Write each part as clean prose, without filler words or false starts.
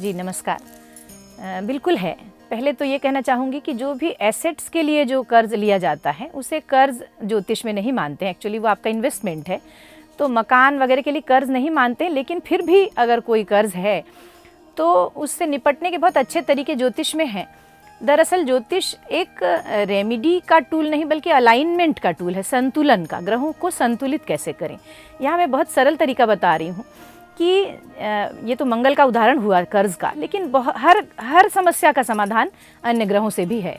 जी नमस्कार। बिल्कुल है। पहले तो ये कहना चाहूँगी कि जो भी एसेट्स के लिए जो कर्ज़ लिया जाता है उसे कर्ज़ ज्योतिष में नहीं मानते हैं। एक्चुअली वो आपका इन्वेस्टमेंट है, तो मकान वगैरह के लिए कर्ज़ नहीं मानते। लेकिन फिर भी अगर कोई कर्ज़ है तो उससे निपटने के बहुत अच्छे तरीके ज्योतिष में हैं। दरअसल ज्योतिष एक रेमेडी का टूल नहीं बल्कि अलाइनमेंट का टूल है, संतुलन का। ग्रहों को संतुलित कैसे करें, यहाँ मैं बहुत सरल तरीका बता रही हूँ कि ये तो मंगल का उदाहरण हुआ कर्ज़ का, लेकिन हर समस्या का समाधान अन्य ग्रहों से भी है।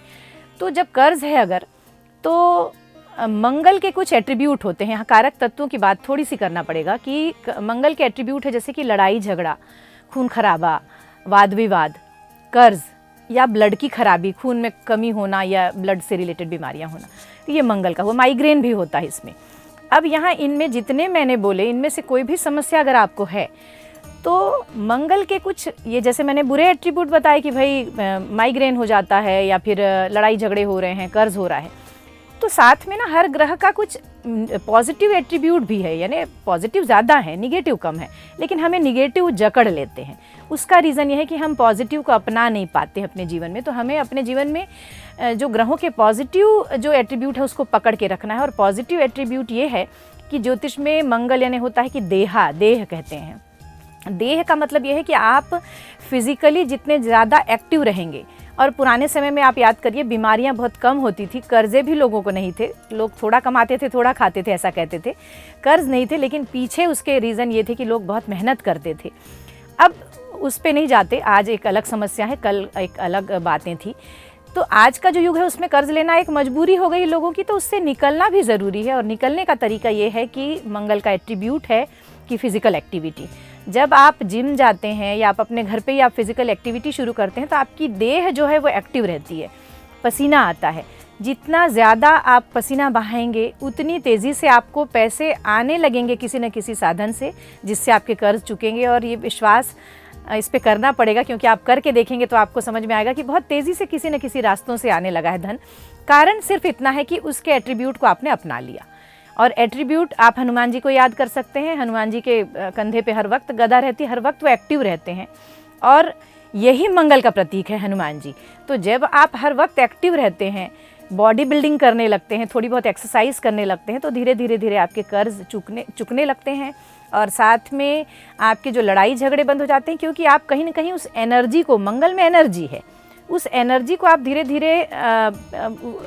तो जब कर्ज़ है अगर, तो मंगल के कुछ एट्रीब्यूट होते हैं। यहाँ कारक तत्वों की बात थोड़ी सी करना पड़ेगा कि मंगल के एट्रीब्यूट है जैसे कि लड़ाई झगड़ा, खून खराबा, वाद विवाद, कर्ज़ या ब्लड की खराबी, खून में कमी होना या ब्लड से रिलेटेड बीमारियां होना, तो ये मंगल का हुआ। माइग्रेन भी होता है इसमें। अब यहाँ इनमें जितने मैंने बोले, इनमें से कोई भी समस्या अगर आपको है तो मंगल के कुछ, ये जैसे मैंने बुरे एट्रीब्यूट बताए कि भाई माइग्रेन हो जाता है या फिर लड़ाई झगड़े हो रहे हैं, कर्ज़ हो रहा है, तो साथ में ना हर ग्रह का कुछ पॉजिटिव एट्रीब्यूट भी है। यानी पॉजिटिव ज़्यादा है, निगेटिव कम है, लेकिन हमें निगेटिव जकड़ लेते हैं। उसका रीज़न ये है कि हम पॉजिटिव को अपना नहीं पाते हैं अपने जीवन में। तो हमें अपने जीवन में जो ग्रहों के पॉजिटिव जो एट्रीब्यूट है उसको पकड़ के रखना है। और पॉजिटिव एट्रीब्यूट ये है कि ज्योतिष में मंगल यानी होता है कि देह कहते हैं। देह का मतलब ये है कि आप फिजिकली जितने ज़्यादा एक्टिव रहेंगे। और पुराने समय में आप याद करिए, बीमारियां बहुत कम होती थी, कर्जे भी लोगों को नहीं थे, लोग थोड़ा कमाते थे थोड़ा खाते थे, ऐसा कहते थे। कर्ज नहीं थे, लेकिन पीछे उसके रीज़न ये थे कि लोग बहुत मेहनत करते थे। अब उस पे नहीं जाते, आज एक अलग समस्या है, कल एक अलग बातें थी। तो आज का जो युग है उसमें कर्ज लेना एक मजबूरी हो गई लोगों की, तो उससे निकलना भी ज़रूरी है। और निकलने का तरीका ये है कि मंगल का एट्रीब्यूट है कि फिज़िकल एक्टिविटी। जब आप जिम जाते हैं या आप अपने घर पे ही आप फिज़िकल एक्टिविटी शुरू करते हैं तो आपकी देह जो है वो एक्टिव रहती है, पसीना आता है। जितना ज़्यादा आप पसीना बहाएंगे उतनी तेज़ी से आपको पैसे आने लगेंगे किसी न किसी साधन से, जिससे आपके कर्ज चुकेंगे। और ये विश्वास इस पे करना पड़ेगा, क्योंकि आप करके देखेंगे तो आपको समझ में आएगा कि बहुत तेज़ी से किसी न किसी रास्तों से आने लगा है धन। कारण सिर्फ इतना है कि उसके एट्रीब्यूट को आपने अपना लिया। और एट्रीब्यूट आप हनुमान जी को याद कर सकते हैं। हनुमान जी के कंधे पे हर वक्त गदा रहती है, हर वक्त वो एक्टिव रहते हैं, और यही मंगल का प्रतीक है हनुमान जी। तो जब आप हर वक्त एक्टिव रहते हैं, बॉडी बिल्डिंग करने लगते हैं, थोड़ी बहुत एक्सरसाइज करने लगते हैं, तो धीरे धीरे आपके कर्ज चुकने लगते हैं। और साथ में आपके जो लड़ाई झगड़े बंद हो जाते हैं, क्योंकि आप कहीं ना कहीं उस एनर्जी को, मंगल में एनर्जी है, उस एनर्जी को आप धीरे धीरे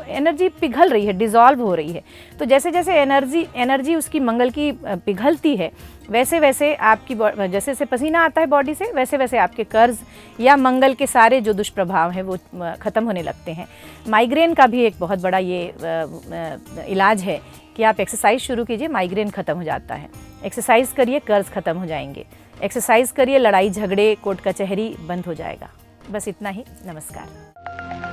एनर्जी पिघल रही है, डिज़ोल्व हो रही है। तो जैसे जैसे एनर्जी उसकी मंगल की पिघलती है, वैसे वैसे आपकी जैसे जैसे पसीना आता है बॉडी से, वैसे वैसे आपके कर्ज या मंगल के सारे जो दुष्प्रभाव हैं वो ख़त्म होने लगते हैं। माइग्रेन का भी एक बहुत बड़ा ये इलाज है कि आप एक्सरसाइज शुरू कीजिए, माइग्रेन ख़त्म हो जाता है। एक्सरसाइज करिए, कर्ज ख़त्म हो जाएंगे। एक्सरसाइज करिए, लड़ाई झगड़े कोर्ट कचहरी बंद हो जाएगा। बस इतना ही। नमस्कार।